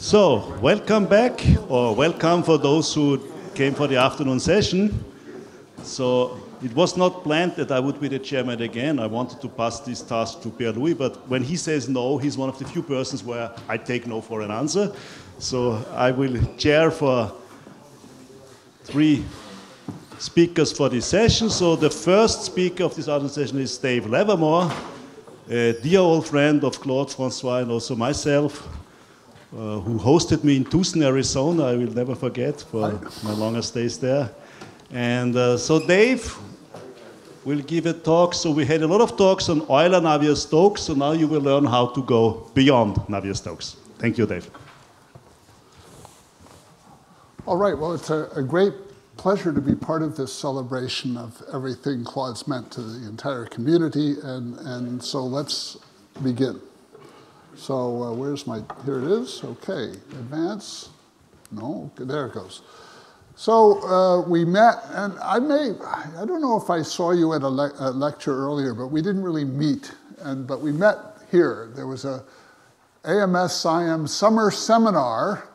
So, welcome back, or welcome for those who came for the afternoon session. So, it was not planned that I would be the chairman again. I wanted to pass this task to Pierre-Louis, but when he says no, he's one of the few persons where I take no for an answer. So, I will chair for 3 speakers for this session. So, the first speaker of this afternoon session is Dave Levermore, a dear old friend of Claude, Francois, and also myself, who hosted me in Tucson, Arizona. I will never forget for my longer stays there. And so Dave will give a talk. So we had a lot of talks on Euler Navier-Stokes, so now you will learn how to go beyond Navier-Stokes. Thank you, Dave. All right, well, it's a great pleasure to be part of this celebration of everything Claude's meant to the entire community, and so let's begin. So where's my, here it is, okay, advance, no, there it goes. So we met, and I don't know if I saw you at a lecture earlier, but we didn't really meet, but we met here. There was a AMS-SIAM summer seminar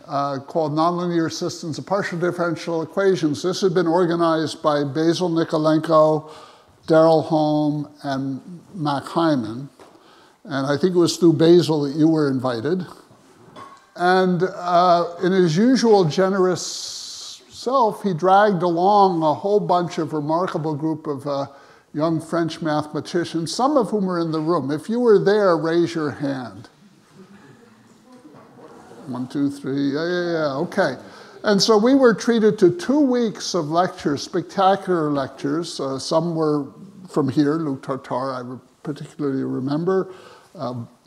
called Nonlinear Systems of Partial Differential Equations. This had been organized by Basil Nikolenko, Daryl Holm, and Mac Hyman. And I think it was through Basil that you were invited. And in his usual generous self, he dragged along a whole bunch of remarkable group of young French mathematicians, some of whom are in the room. If you were there, raise your hand. 1, 2, 3, yeah, okay. And so we were treated to 2 weeks of lectures, spectacular lectures. Some were from here, Luc Tartar, I particularly remember.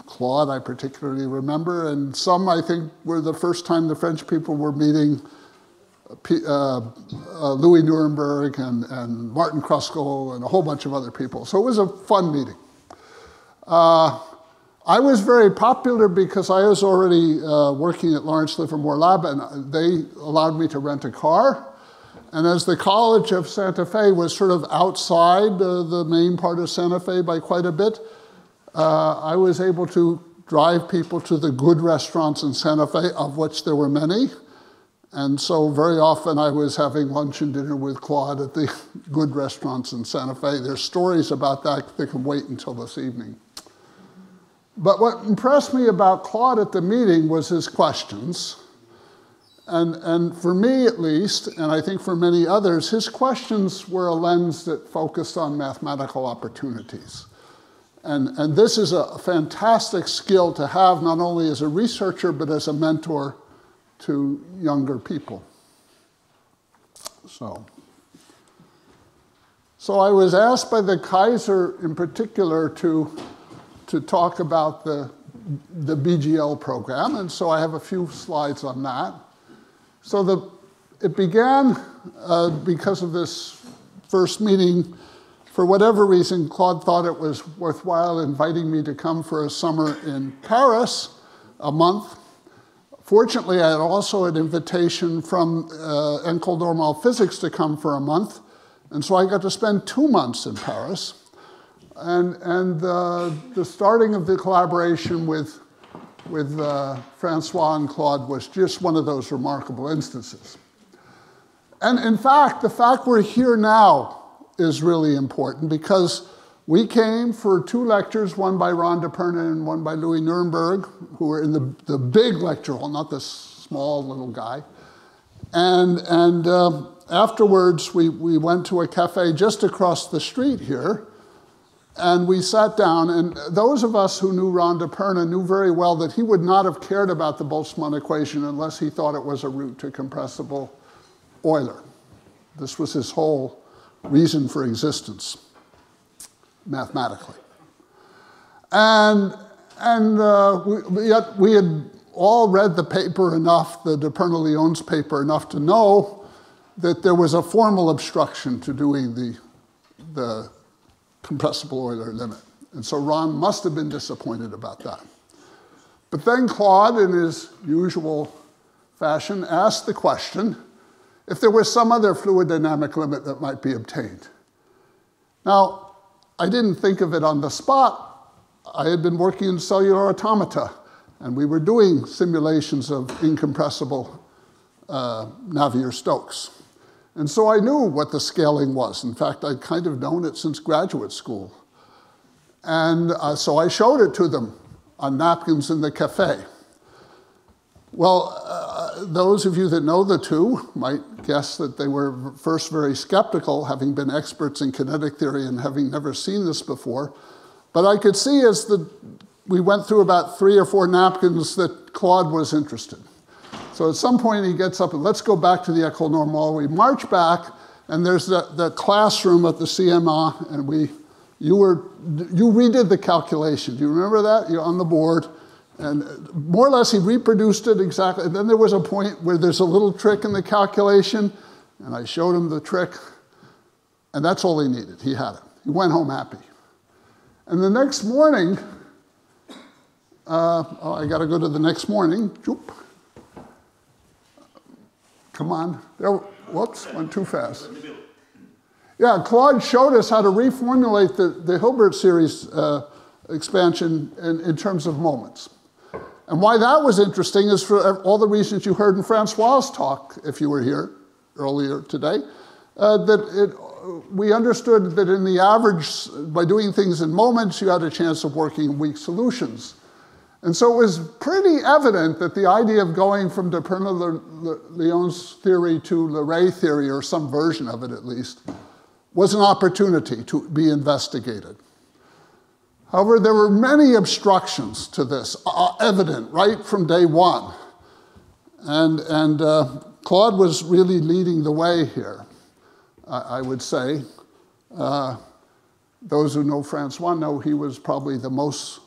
Claude, I particularly remember. And some, I think, were the first time the French people were meeting Louis Nuremberg and Martin Kruskal and a whole bunch of other people. So it was a fun meeting. I was very popular because I was already working at Lawrence Livermore Lab, and they allowed me to rent a car. And as the College of Santa Fe was sort of outside the main part of Santa Fe by quite a bit, I was able to drive people to the good restaurants in Santa Fe, of which there were many. And so very often I was having lunch and dinner with Claude at the good restaurants in Santa Fe. There's stories about that that can wait until this evening. But what impressed me about Claude at the meeting was his questions. And for me, at least, and I think for many others, his questions were a lens that focused on mathematical opportunities. And this is a fantastic skill to have, not only as a researcher, but as a mentor to younger people. So I was asked by the Kaiser in particular to talk about the BGL program, and so I have a few slides on that. So it began because of this first meeting. For whatever reason, Claude thought it was worthwhile inviting me to come for a summer in Paris, a month. Fortunately, I had also an invitation from École Normale Physics to come for a month, and so I got to spend 2 months in Paris. And the starting of the collaboration with Francois and Claude was just one of those remarkable instances. And in fact, the fact we're here now is really important because we came for 2 lectures, one by Ron DePerna and one by Louis Nuremberg, who were in the big lecture hall, not this small little guy. And afterwards, we went to a cafe just across the street here, and we sat down, and those of us who knew Ron DePerna knew very well that he would not have cared about the Boltzmann equation unless he thought it was a route to compressible Euler. This was his whole reason for existence, mathematically. And yet we had all read the paper enough, the DePerna-Lyon's paper, enough to know that there was a formal obstruction to doing the compressible Euler limit. And so Ron must have been disappointed about that. But then Claude, in his usual fashion, asked the question if there was some other fluid dynamic limit that might be obtained. Now, I didn't think of it on the spot. I had been working in cellular automata, And we were doing simulations of incompressible Navier-Stokes. And so I knew what the scaling was. In fact, I'd kind of known it since graduate school. And so I showed it to them on napkins in the cafe. Well, those of you that know the two might guess that they were first very skeptical, having been experts in kinetic theory and having never seen this before. But I could see as we went through about 3 or 4 napkins that Claude was interested. So at some point he gets up and let's go back to the École Normale. We march back and there's the classroom at the CMA and you redid the calculation. Do you remember that? You're on the board. And more or less he reproduced it exactly. And then there was a point where there's a little trick in the calculation and I showed him the trick and that's all he needed. He had it. He went home happy. And the next morning, I got to go to the next morning. Choop. Come on. There, whoops, went too fast. Yeah, Claude showed us how to reformulate the Hilbert series expansion in terms of moments. And why that was interesting is for all the reasons you heard in Francois's talk, if you were here earlier today, we understood that in the average, by doing things in moments, you had a chance of working in weak solutions. And so it was pretty evident that the idea of going from de Pernet-Lyon's theory to Leray theory, or some version of it at least, was an opportunity to be investigated. However, there were many obstructions to this, evident right from day one. And Claude was really leading the way here, I would say. Those who know Francois know he was probably the most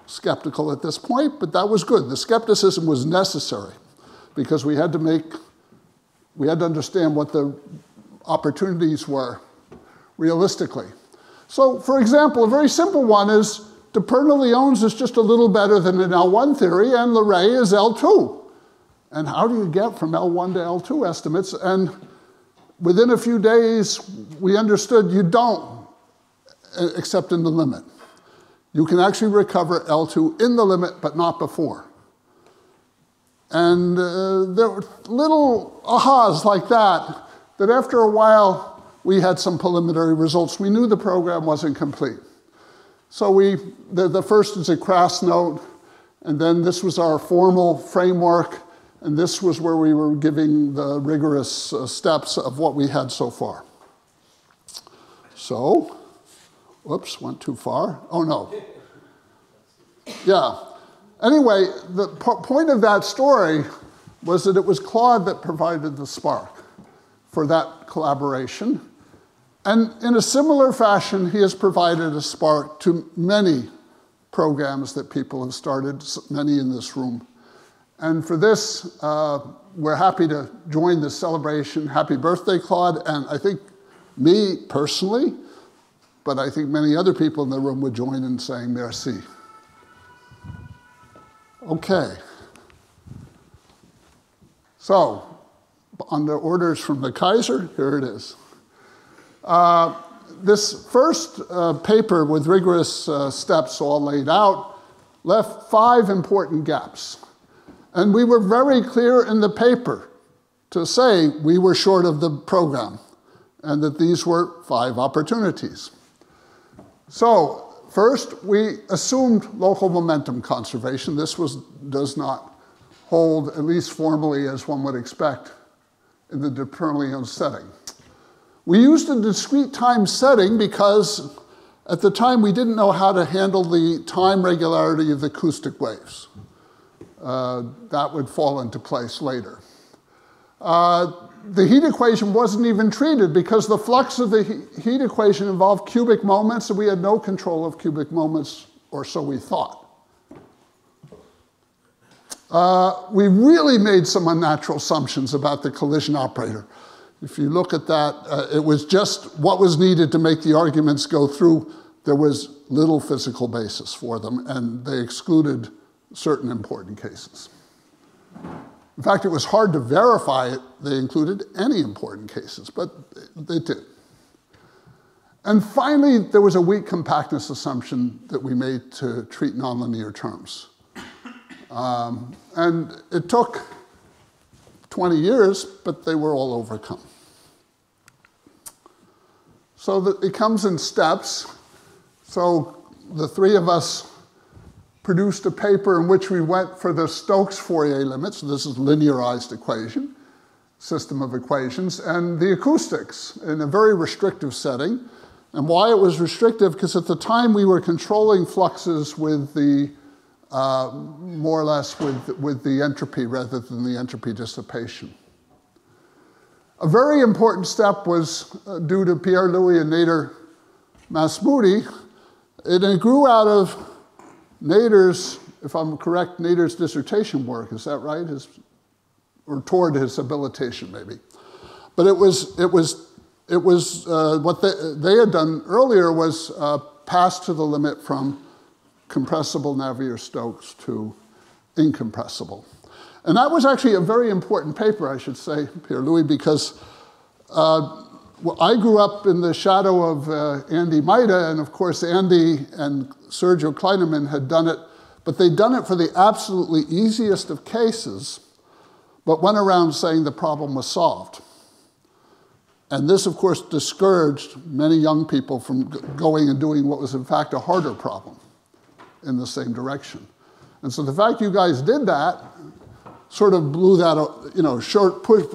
skeptical at this point, but that was good. The skepticism was necessary because we had to understand what the opportunities were realistically. So, for example, a very simple one is de Pernet-Lyon's is just a little better than an L1 theory, and Leray is L2. And how do you get from L1 to L2 estimates? And within a few days, we understood you don't, except in the limit. You can actually recover L2 in the limit, but not before. And there were little ahas like that, that after a while, we had some preliminary results. We knew the program wasn't complete. So the first is a crass note, and then this was our formal framework, and this was where we were giving the rigorous steps of what we had so far. So, whoops, went too far. Oh no. Yeah. Anyway, the point of that story was that it was Claude that provided the spark for that collaboration. And in a similar fashion, he has provided a spark to many programs that people have started, many in this room. And for this, we're happy to join this celebration. Happy birthday, Claude. And I think me personally, but I think many other people in the room would join in saying merci. Okay. So, under orders from the Kaiser, here it is. This first paper with rigorous steps all laid out left 5 important gaps. And we were very clear in the paper to say we were short of the program and that these were 5 opportunities. So first, we assumed local momentum conservation. This does not hold, at least formally, as one would expect in the de Pernet-Lyon setting. We used a discrete time setting because at the time we didn't know how to handle the time regularity of the acoustic waves. That would fall into place later. The heat equation wasn't even treated because the flux of the heat equation involved cubic moments, and we had no control of cubic moments, or so we thought. We really made some unnatural assumptions about the collision operator. If you look at that, it was just what was needed to make the arguments go through. There was little physical basis for them, and they excluded certain important cases. In fact, it was hard to verify it. They included any important cases, but they did. And finally, there was a weak compactness assumption that we made to treat nonlinear terms. And it took 20 years, but they were all overcome. So that it comes in steps. So the three of us produced a paper in which we went for the Stokes Fourier limit. So this is linearized equation, system of equations, and the acoustics in a very restrictive setting. And why it was restrictive, because at the time we were controlling fluxes with the, more or less with the entropy rather than the entropy dissipation. A very important step was due to Pierre-Louis and Nader Mahmoudi. It grew out of Nader's, if I'm correct, Nader's dissertation work, is that right? Or toward his habilitation, maybe. But it was what they had done earlier was pass to the limit from compressible Navier-Stokes to incompressible. And that was actually a very important paper, I should say, Pierre-Louis, because I grew up in the shadow of Andy Maida, and of course Andy and Sergio Kleinemann had done it, but they'd done it for the absolutely easiest of cases, but went around saying the problem was solved. And this, of course, discouraged many young people from going and doing what was in fact a harder problem in the same direction. And so the fact you guys did that sort of blew that,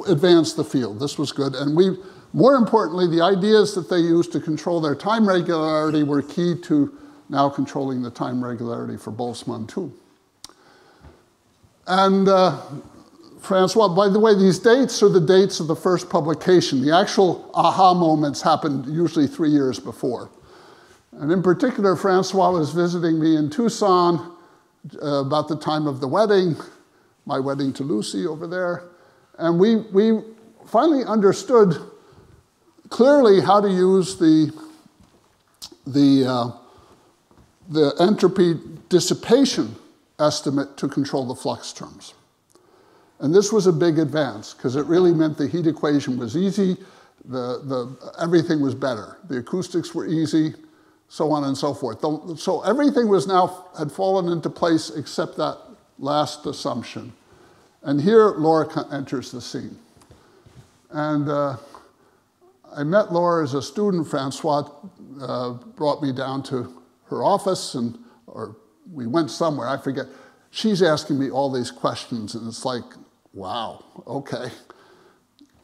advanced the field. This was good. And more importantly, the ideas that they used to control their time regularity were key to now controlling the time regularity for Boltzmann too. And Francois, by the way, these dates are the dates of the first publication. The actual aha moments happened usually 3 years before. And in particular, Francois was visiting me in Tucson about the time of the wedding, my wedding to Lucy over there. And we finally understood clearly how to use the entropy dissipation estimate to control the flux terms. And this was a big advance, because it really meant the heat equation was easy, everything was better. The acoustics were easy, so on and so forth. So everything had fallen into place except that last assumption. And here Laura enters the scene. And I met Laura as a student. Francois brought me down to her office, or we went somewhere, I forget. She's asking me all these questions, and it's like, wow, okay.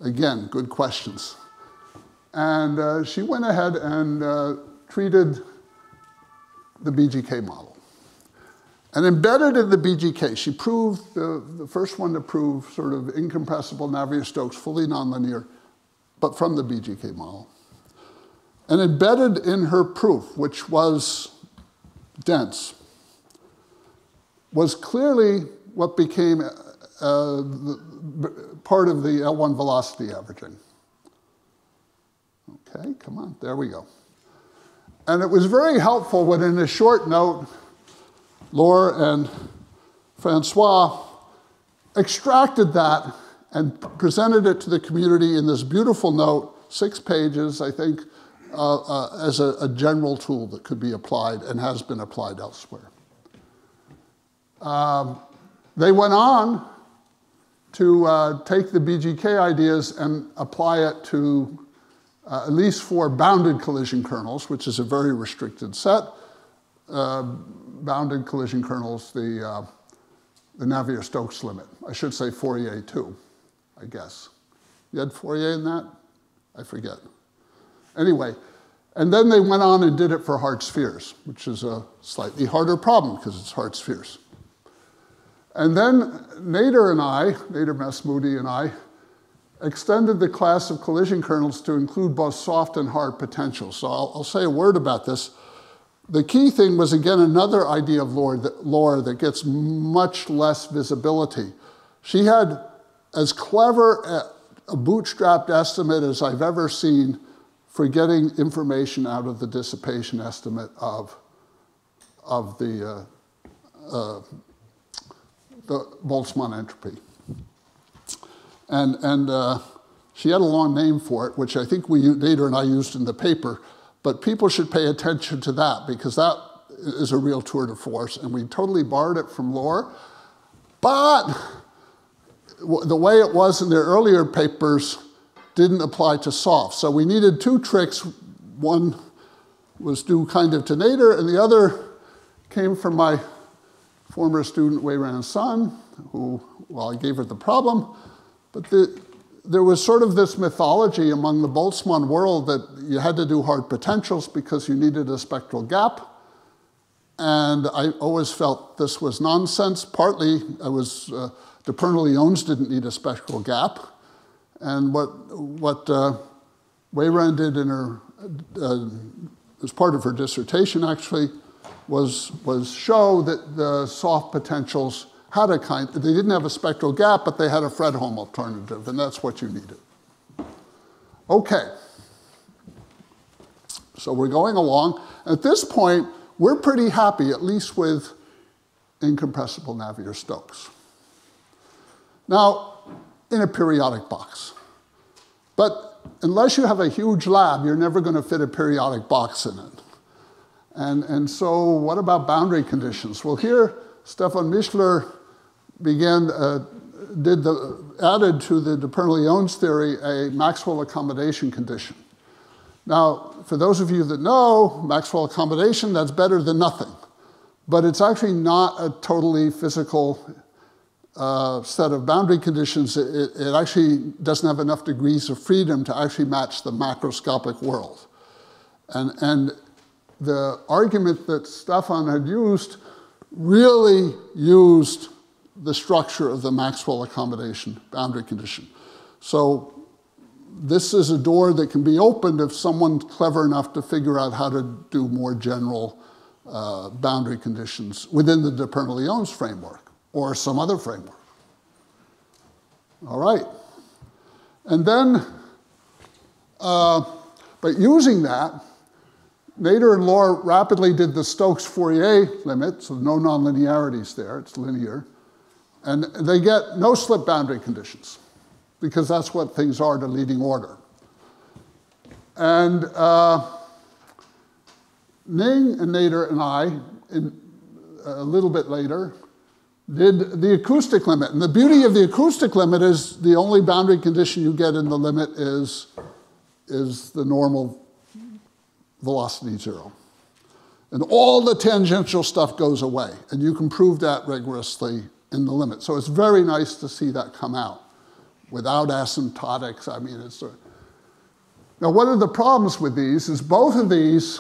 Again, good questions. And she went ahead and treated the BGK model. And embedded in the BGK, she proved, the first one to prove sort of incompressible Navier-Stokes, fully nonlinear, but from the BGK model. And embedded in her proof, which was dense, was clearly what became part of the L1 velocity averaging. Okay, come on, there we go. And it was very helpful when in a short note, Laura and Francois extracted that and presented it to the community in this beautiful note, 6 pages, I think, as a general tool that could be applied and has been applied elsewhere. They went on to take the BGK ideas and apply it to at least 4 bounded collision kernels, which is a very restricted set. Bounded collision kernels, the Navier-Stokes limit. I should say Fourier too, I guess. You had Fourier in that? I forget. Anyway, and then they went on and did it for hard spheres, which is a slightly harder problem because it's hard spheres. And then Nader Mahmoudi and I, extended the class of collision kernels to include both soft and hard potentials. So I'll say a word about this. The key thing was, again, another idea of Laura that gets much less visibility. She had as clever a bootstrapped estimate as I've ever seen for getting information out of the dissipation estimate of the Boltzmann entropy. And she had a long name for it, which I think Nader and I used in the paper, but people should pay attention to that because that is a real tour de force, and we totally borrowed it from Laura. But the way it was in their earlier papers didn't apply to soft. So we needed two tricks. One was due kind of to Nader, and the other came from my former student, Wei Ran's son, who, well, I gave her the problem. But there was sort of this mythology among the Boltzmann world that you had to do hard potentials because you needed a spectral gap. And I always felt this was nonsense. Partly, the Bernoullions didn't need a spectral gap. And what Wei Ran did in her, as part of her dissertation actually, was show that the soft potentials had a kind, they didn't have a spectral gap, but they had a Fredholm alternative, and that's what you needed. Okay. So we're going along. At this point, we're pretty happy, at least with incompressible Navier-Stokes. Now, in a periodic box. But unless you have a huge lab, you're never going to fit a periodic box in it. And so what about boundary conditions? Well, here, Stefan Mischler added to the de Bernoulli's theory a Maxwell accommodation condition. Now, for those of you that know, Maxwell accommodation, that's better than nothing. But it's actually not a totally physical set of boundary conditions. It actually doesn't have enough degrees of freedom to actually match the macroscopic world. And the argument that Stefan had used really used the structure of the Maxwell accommodation boundary condition. So this is a door that can be opened if someone's clever enough to figure out how to do more general boundary conditions within the de Bernoulli's framework or some other framework. All right. And then, but using that, Nader and Lohr rapidly did the Stokes-Fourier limit, so no nonlinearities there, it's linear. And they get no slip boundary conditions, because that's what things are to leading order. And Ning and Nader and I, a little bit later, did the acoustic limit. And the beauty of the acoustic limit is the only boundary condition you get in the limit is the normal velocity zero. And all the tangential stuff goes away. And you can prove that rigorously in the limit. So it's very nice to see that come out without asymptotics. I mean, it's now, one of the problems with these is both of these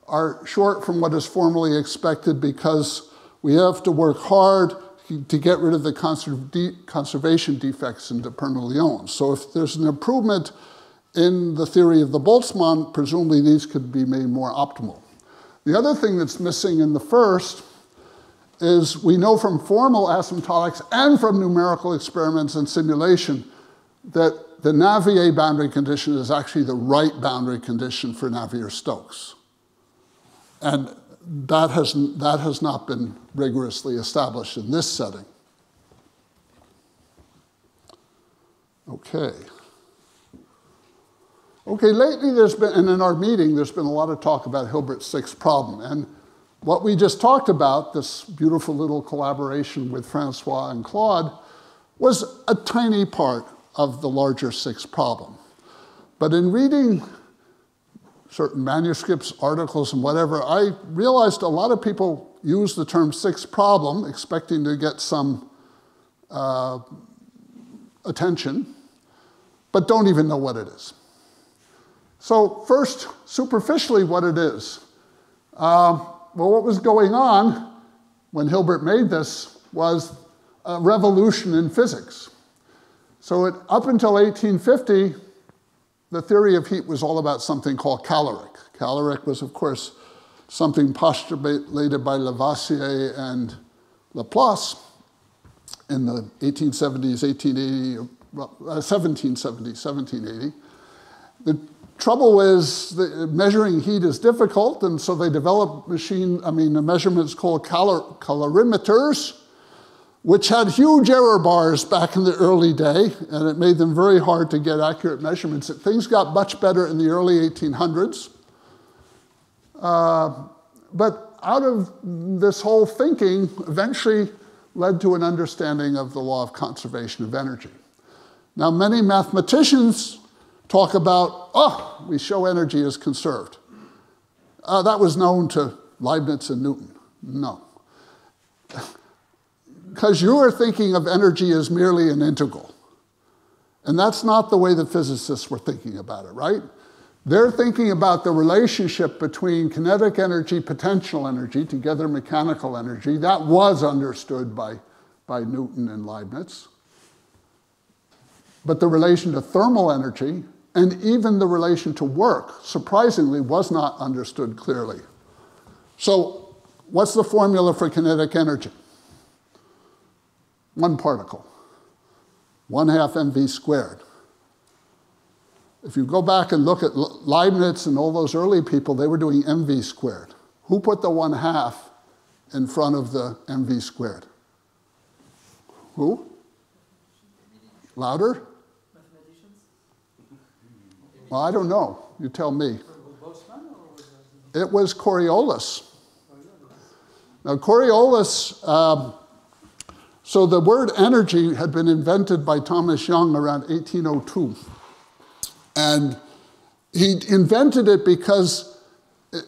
are short from what is formally expected because we have to work hard to get rid of the conservation defects in de Bernoulli's. So if there's an improvement in the theory of the Boltzmann, presumably these could be made more optimal. The other thing that's missing in the first is we know from formal asymptotics and from numerical experiments and simulation that the Navier boundary condition is actually the right boundary condition for Navier-Stokes. And that has not been rigorously established in this setting. Okay. Okay, lately there's been, and in our meeting, there's been a lot of talk about Hilbert's sixth problem. And what we just talked about, this beautiful little collaboration with Francois and Claude, was a tiny part of the larger sixth problem. But in reading certain manuscripts, articles, and whatever, I realized a lot of people use the term sixth problem, expecting to get some attention, but don't even know what it is. So first, superficially, what it is. Well, what was going on when Hilbert made this was a revolution in physics. So up until 1850, the theory of heat was all about something called caloric. Caloric was, of course, something postulated by Lavoisier and Laplace in the 1870s, 1780. The trouble is that measuring heat is difficult, and so they developed measurements called calorimeters, which had huge error bars back in the early day, and it made them very hard to get accurate measurements. Things got much better in the early 1800s. But out of this whole thinking, eventually led to an understanding of the law of conservation of energy. Now, many mathematicians talk about, oh, we show energy is conserved. That was known to Leibniz and Newton. No. Because you are thinking of energy as merely an integral. And that's not the way the physicists were thinking about it, right? They're thinking about the relationship between kinetic energy, potential energy, together mechanical energy. That was understood by Newton and Leibniz. But the relation to thermal energy, and even the relation to work, surprisingly, was not understood clearly. So what's the formula for kinetic energy? One particle, 1/2 mv squared. If you go back and look at Leibniz and all those early people, they were doing mv squared. Who put the 1/2 in front of the mv squared? Who? Louder? Well, I don't know. You tell me. It was Coriolis. Now, Coriolis, so the word energy had been invented by Thomas Young around 1802. And he invented it because,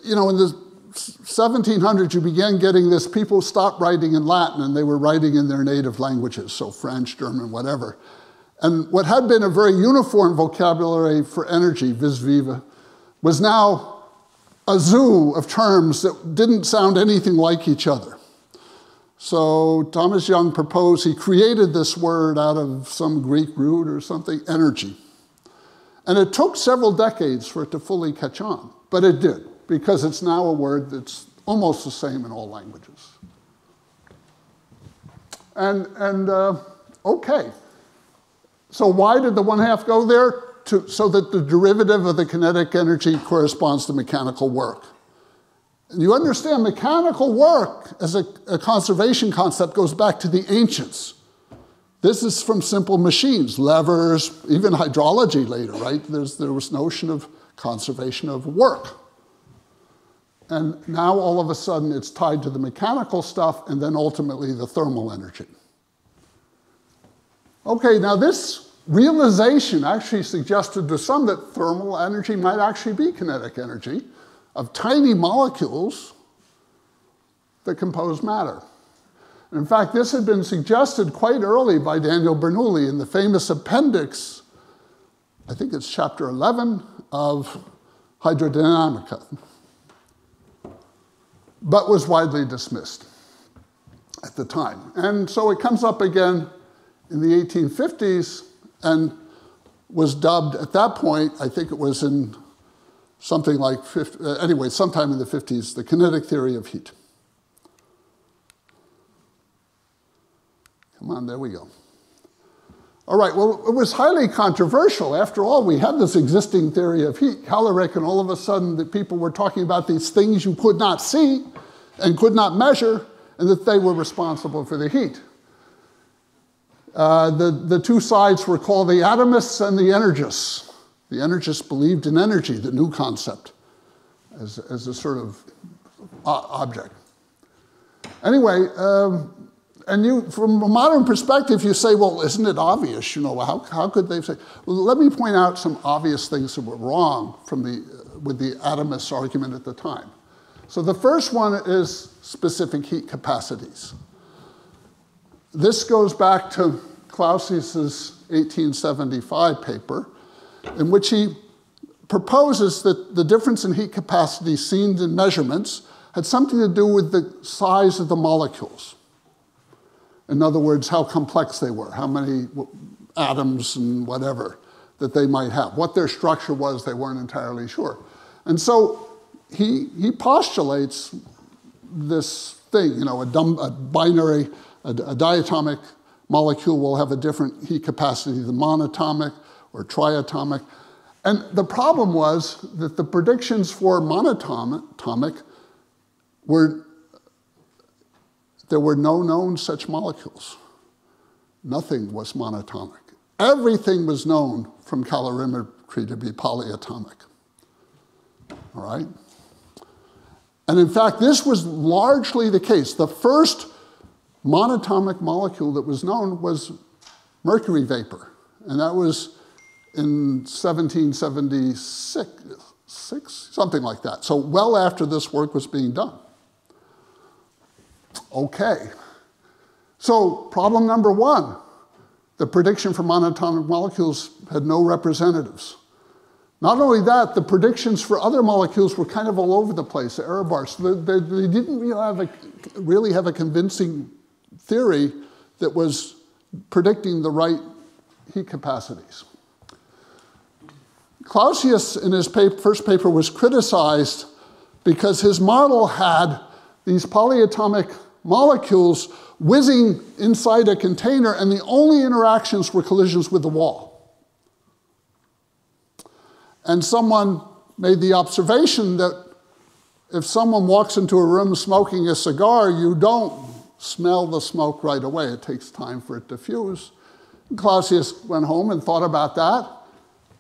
you know, in the 1700s, you began getting this, people stopped writing in Latin and they were writing in their native languages, so French, German, whatever. And what had been a very uniform vocabulary for energy, vis viva, was now a zoo of terms that didn't sound anything like each other. So Thomas Young proposed, he created this word out of some Greek root or something, energy. And it took several decades for it to fully catch on, but it did, because it's now a word that's almost the same in all languages. Okay. So why did the 1/2 go there? So that the derivative of the kinetic energy corresponds to mechanical work. And you understand mechanical work as a conservation concept goes back to the ancients. This is from simple machines, levers, even hydrology later, right? There was notion of conservation of work. And now all of a sudden it's tied to the mechanical stuff and then ultimately the thermal energy. Okay, now this realization actually suggested to some that thermal energy might actually be kinetic energy of tiny molecules that compose matter. In fact, this had been suggested quite early by Daniel Bernoulli in the famous appendix, I think it's chapter 11 of Hydrodynamica, but was widely dismissed at the time. And so it comes up again in the 1850s and was dubbed at that point, I think it was in something like, anyway, sometime in the 50s, the kinetic theory of heat. Come on, there we go. All right, well, it was highly controversial. After all, we had this existing theory of heat, caloric, and all of a sudden the people were talking about these things you could not see and could not measure, and that they were responsible for the heat. The two sides were called the atomists and the energists. The energists believed in energy, the new concept, as a sort of object. Anyway, and from a modern perspective, you say, well, isn't it obvious? You know, how could they say? Well, let me point out some obvious things that were wrong with the atomist argument at the time. So the first one is specific heat capacities. This goes back to Clausius's 1875 paper, in which he proposes that the difference in heat capacity seen in measurements had something to do with the size of the molecules. In other words, how complex they were, how many atoms and whatever that they might have. What their structure was, they weren't entirely sure. And so he postulates this thing, you know, a binary, a diatomic molecule will have a different heat capacity than monatomic or triatomic. And the problem was that the predictions for monatomic there were no known such molecules. Nothing was monatomic. Everything was known from calorimetry to be polyatomic. All right? And in fact, this was largely the case. The first monatomic molecule that was known was mercury vapor. And that was in 1776, something like that. So well after this work was being done. Okay. So problem number one, the prediction for monatomic molecules had no representatives. Not only that, the predictions for other molecules were kind of all over the place, the error bars. They didn't really have a convincing theory that was predicting the right heat capacities. Clausius, in his first paper, was criticized because his model had these polyatomic molecules whizzing inside a container, and the only interactions were collisions with the wall. And someone made the observation that if someone walks into a room smoking a cigar, you don't smell the smoke right away. It takes time for it to fuse. Clausius went home and thought about that,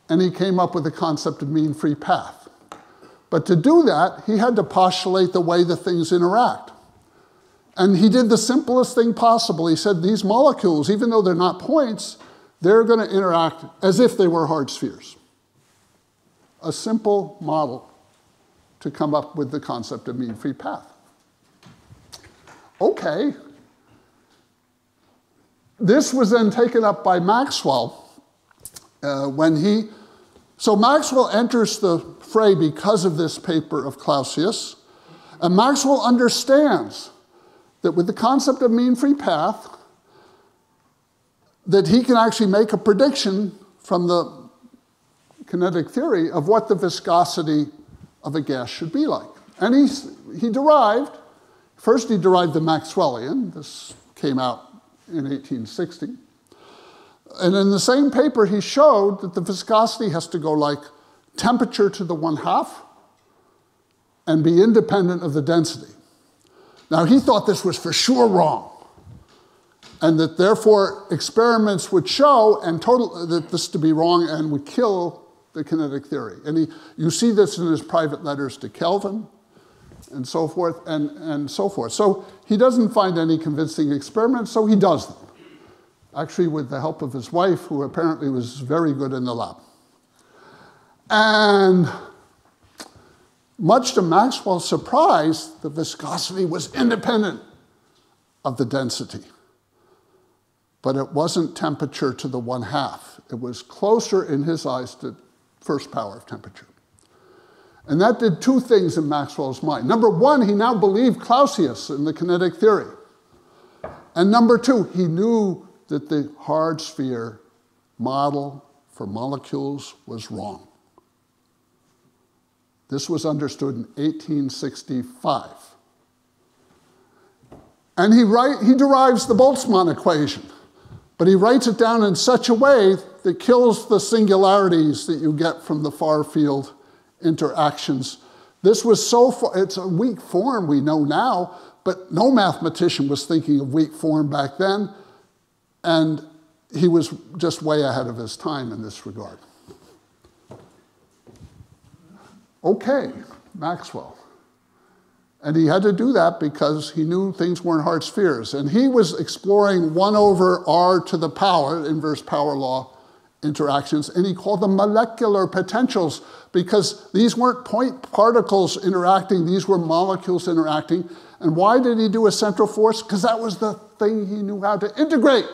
and he came up with the concept of mean free path. But to do that, he had to postulate the way the things interact. And he did the simplest thing possible. He said these molecules, even though they're not points, they're going to interact as if they were hard spheres. A simple model to come up with the concept of mean free path. Okay. This was then taken up by Maxwell so Maxwell enters the fray because of this paper of Clausius, and Maxwell understands that with the concept of mean free path, that he can actually make a prediction from the kinetic theory of what the viscosity of a gas should be like. And he derived the Maxwellian. This came out in 1860. And in the same paper, he showed that the viscosity has to go like temperature to the 1/2 and be independent of the density. Now, he thought this was for sure wrong, and that therefore experiments would show that this to be wrong and would kill the kinetic theory. And you see this in his private letters to Kelvin and so forth, and so forth. So he doesn't find any convincing experiments, so he does them. Actually, with the help of his wife, who apparently was very good in the lab. And much to Maxwell's surprise, the viscosity was independent of the density. But it wasn't temperature to the 1/2. It was closer in his eyes to first power of temperature. And that did two things in Maxwell's mind. Number one, he now believed Clausius in the kinetic theory. And number two, he knew that the hard sphere model for molecules was wrong. This was understood in 1865. And he derives the Boltzmann equation, but he writes it down in such a way that kills the singularities that you get from the far field interactions. This was it's a weak form we know now, but no mathematician was thinking of weak form back then, and he was just way ahead of his time in this regard. Okay, Maxwell. And he had to do that because he knew things weren't hard spheres. And he was exploring 1/r to the power, inverse power law interactions, and he called them molecular potentials because these weren't point particles interacting, these were molecules interacting. And why did he do a central force? Because that was the thing he knew how to integrate.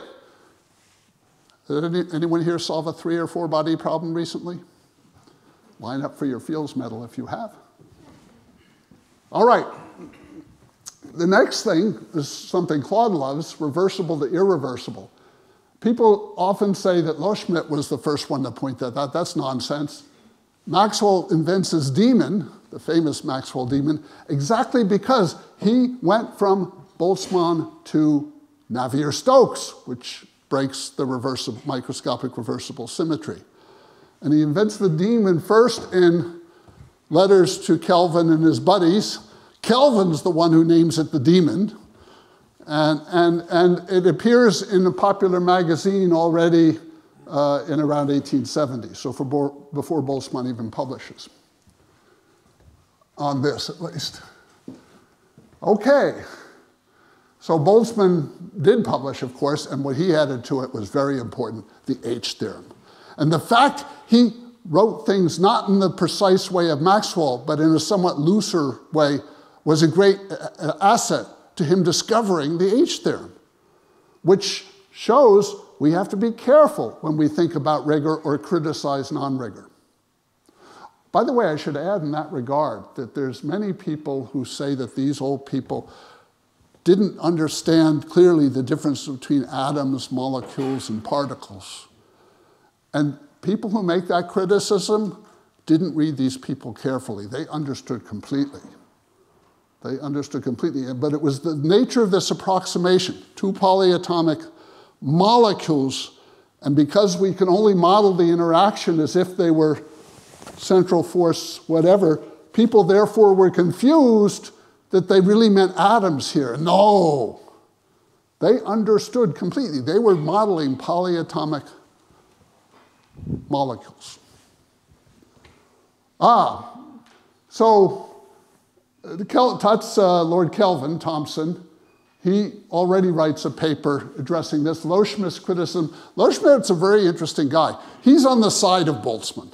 Did anyone here solve a 3 or 4 body problem recently? Line up for your Fields Medal if you have. All right. The next thing is something Claude loves, reversible to irreversible. People often say that Loschmidt was the first one to point that out. That's nonsense. Maxwell invents his demon, the famous Maxwell demon, exactly because he went from Boltzmann to Navier-Stokes, which breaks the microscopic reversible symmetry. And he invents the demon first in letters to Kelvin and his buddies. Kelvin's the one who names it the demon. And it appears in a popular magazine already in around 1870, so before Boltzmann even publishes. On this, at least. Okay. So Boltzmann did publish, of course, and what he added to it was very important, the H theorem. And the fact he wrote things not in the precise way of Maxwell, but in a somewhat looser way, was a great asset to him discovering the H theorem, which shows we have to be careful when we think about rigor or criticize non-rigor. By the way, I should add in that regard that there's many people who say that these old people didn't understand clearly the difference between atoms, molecules, and particles. And people who make that criticism didn't read these people carefully. They understood completely. They understood completely, but it was the nature of this approximation, two polyatomic molecules, and because we can only model the interaction as if they were central force, whatever, people therefore were confused that they really meant atoms here. No, they understood completely. They were modeling polyatomic molecules. So Lord Kelvin Thomson, he already writes a paper addressing this. Loschmidt's criticism. Loschmidt's a very interesting guy. He's on the side of Boltzmann.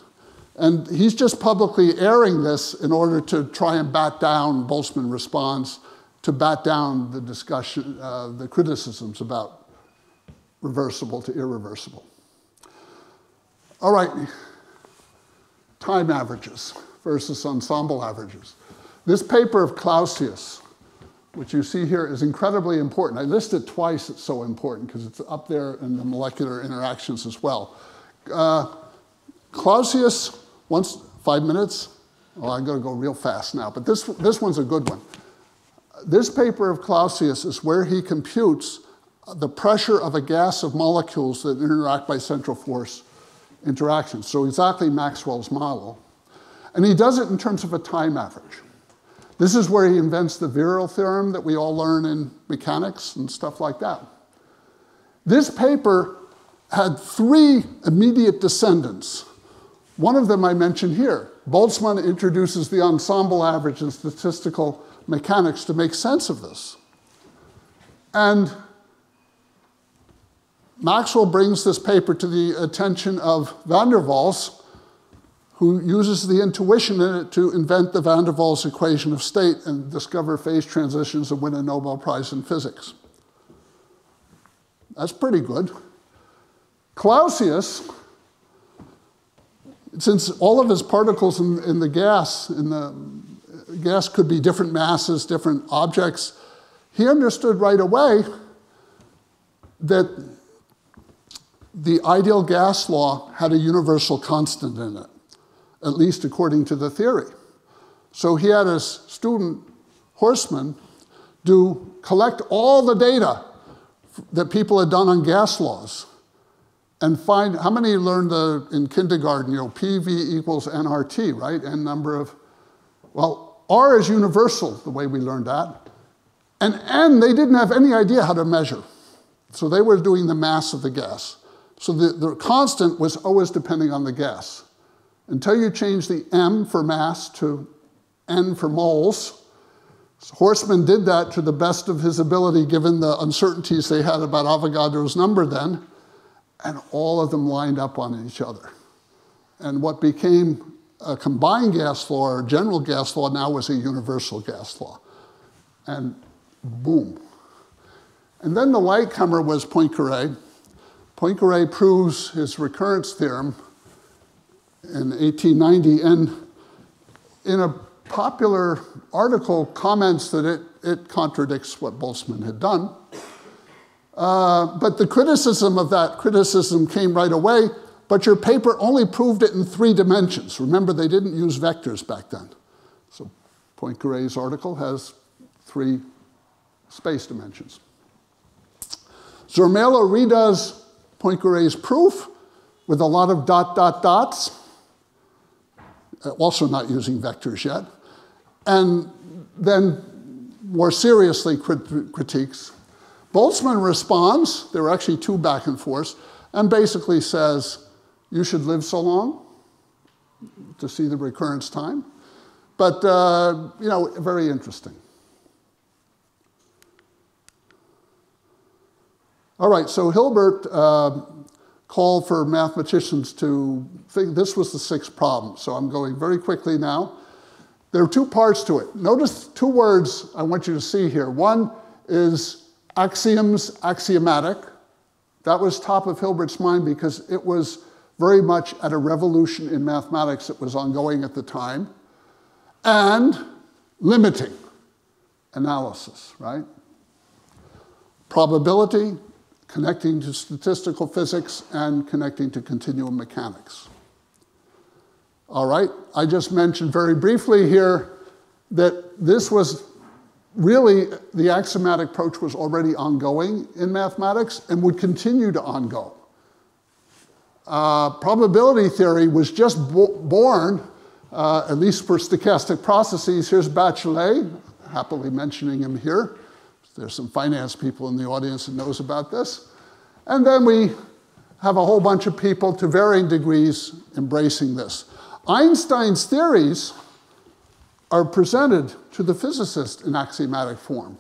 And he's just publicly airing this in order to try and bat down, Boltzmann responds, to bat down the discussion, the criticisms about reversible to irreversible. All right, time averages versus ensemble averages. This paper of Clausius, which you see here, is incredibly important. I list it twice, it's so important, because it's up there in the molecular interactions as well. Clausius, 5 minutes? Oh, I'm going to go real fast now, but this one's a good one. This paper of Clausius is where he computes the pressure of a gas of molecules that interact by central force interactions. So exactly Maxwell's model. And he does it in terms of a time average. This is where he invents the virile theorem that we all learn in mechanics and stuff like that. This paper had 3 immediate descendants. One of them I mentioned here. Boltzmann introduces the ensemble average in statistical mechanics to make sense of this. And Maxwell brings this paper to the attention of van der Waals, who uses the intuition in it to invent the van der Waals equation of state and discover phase transitions and win a Nobel Prize in physics. That's pretty good. Clausius, since all of his particles in the gas could be different masses, different objects, he understood right away that the ideal gas law had a universal constant in it, at least according to the theory. So he had his student, Horstmann, collect all the data that people had done on gas laws and find, how many learned in kindergarten, PV equals nRT, right? N number of, well, R is universal, the way we learned that. And N, they didn't have any idea how to measure. So they were doing the mass of the gas. So the constant was always depending on the gas. Until you change the M for mass to N for moles. So Horstmann did that to the best of his ability, given the uncertainties they had about Avogadro's number then, and all of them lined up on each other. And what became a combined gas law or general gas law now was a universal gas law. And boom. And then the latecomer was Poincaré. Poincaré proves his recurrence theorem in 1890, and in a popular article comments that it contradicts what Boltzmann had done. But the criticism of that criticism came right away, but your paper only proved it in 3 dimensions. Remember, they didn't use vectors back then. So Poincaré's article has 3 space dimensions. Zermelo redoes Poincaré's proof with a lot of dots, also not using vectors yet, and then more seriously critiques. Boltzmann responds, there were actually 2 back and forths, and basically says, you should live so long to see the recurrence time. But, very interesting. All right, so Hilbert called for mathematicians to think this was the sixth problem. So I'm going very quickly now. There are two parts to it. Notice two words I want you to see here. One is axioms, axiomatic. That was top of Hilbert's mind because it was very much at a revolution in mathematics that was ongoing at the time. And limiting analysis, right? Probability, connecting to statistical physics, and connecting to continuum mechanics. All right, I just mentioned very briefly here that this was really, the axiomatic approach was already ongoing in mathematics and would continue to ongo. Probability theory was just born, at least for stochastic processes. Here's Bachelet, happily mentioning him here. There's some finance people in the audience that knows about this. And then we have a whole bunch of people to varying degrees embracing this. Einstein's theories are presented to the physicist in axiomatic form.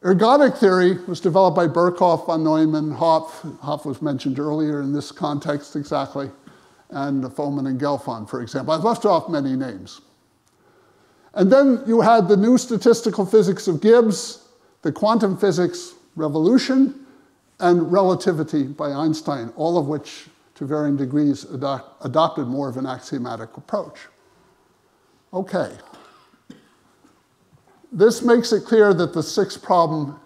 Ergodic theory was developed by Birkhoff, von Neumann, Hopf. Hopf was mentioned earlier in this context exactly, and Fomin and Gelfand, for example. I've left off many names. And then you had the new statistical physics of Gibbs, the quantum physics revolution, and relativity by Einstein, all of which, to varying degrees, adopted more of an axiomatic approach. Okay. This makes it clear that the sixth problem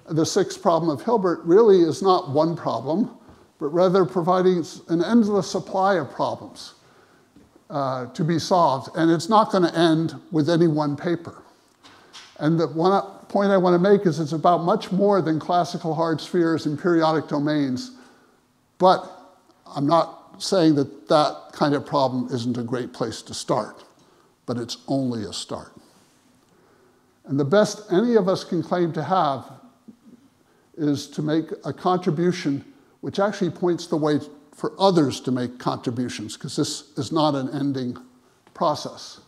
of Hilbert really is not one problem, but rather providing an endless supply of problems to be solved. And it's not going to end with any one paper. And the one point I want to make is it's about much more than classical hard spheres and periodic domains. But I'm not saying that that kind of problem isn't a great place to start, but it's only a start. And the best any of us can claim to have is to make a contribution which actually points the way for others to make contributions, because this is not an ending process.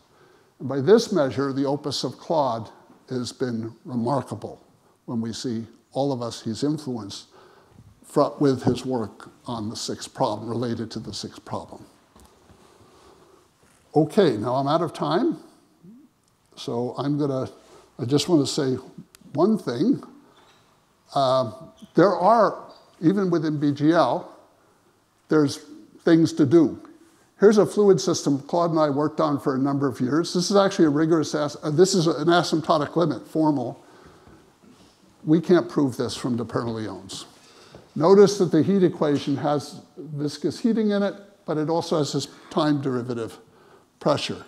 And by this measure, the opus of Claude has been remarkable when we see all of us he's influenced with his work on the sixth problem, related to the sixth problem. Okay, now I'm out of time, so I just want to say one thing. There are, even within BGL, there's things to do. Here's a fluid system Claude and I worked on for a number of years. This is actually a rigorous, this is an asymptotic limit, formal. We can't prove this from de Perle-Lyons. Notice that the heat equation has viscous heating in it, but it also has this time derivative pressure.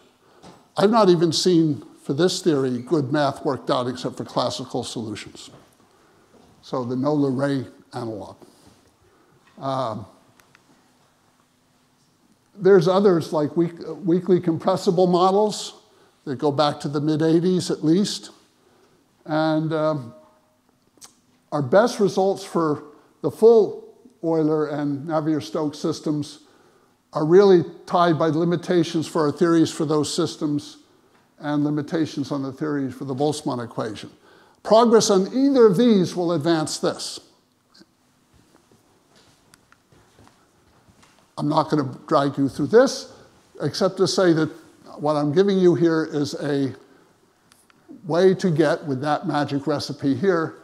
I've not even seen, for this theory, good math worked out except for classical solutions. So the no-Leray analog. There's others like weakly compressible models that go back to the mid-'80s at least. And our best results for the full Euler and Navier-Stokes systems are really tied by limitations for our theories for those systems and limitations on the theories for the Boltzmann equation. Progress on either of these will advance this. I'm not going to drag you through this, except to say that what I'm giving you here is a way to get, with that magic recipe here,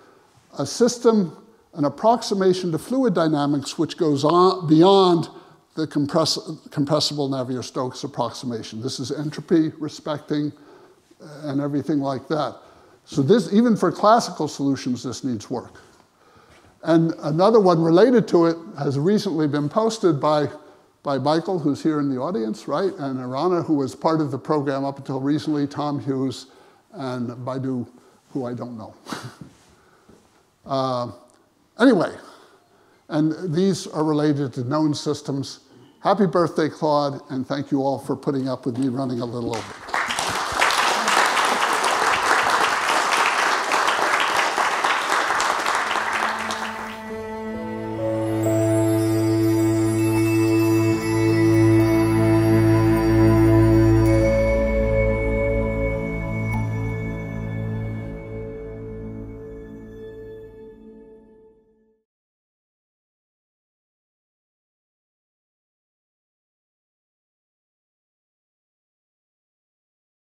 a system, an approximation to fluid dynamics which goes on beyond the compressible Navier-Stokes approximation. This is entropy respecting and everything like that. So this, even for classical solutions, this needs work. And another one related to it has recently been posted by Michael, who's here in the audience, right? And Arana, who was part of the program up until recently, Tom Hughes, and Baidu, who I don't know. Anyway, and these are related to known systems. Happy birthday, Claude, and thank you all for putting up with me running a little over.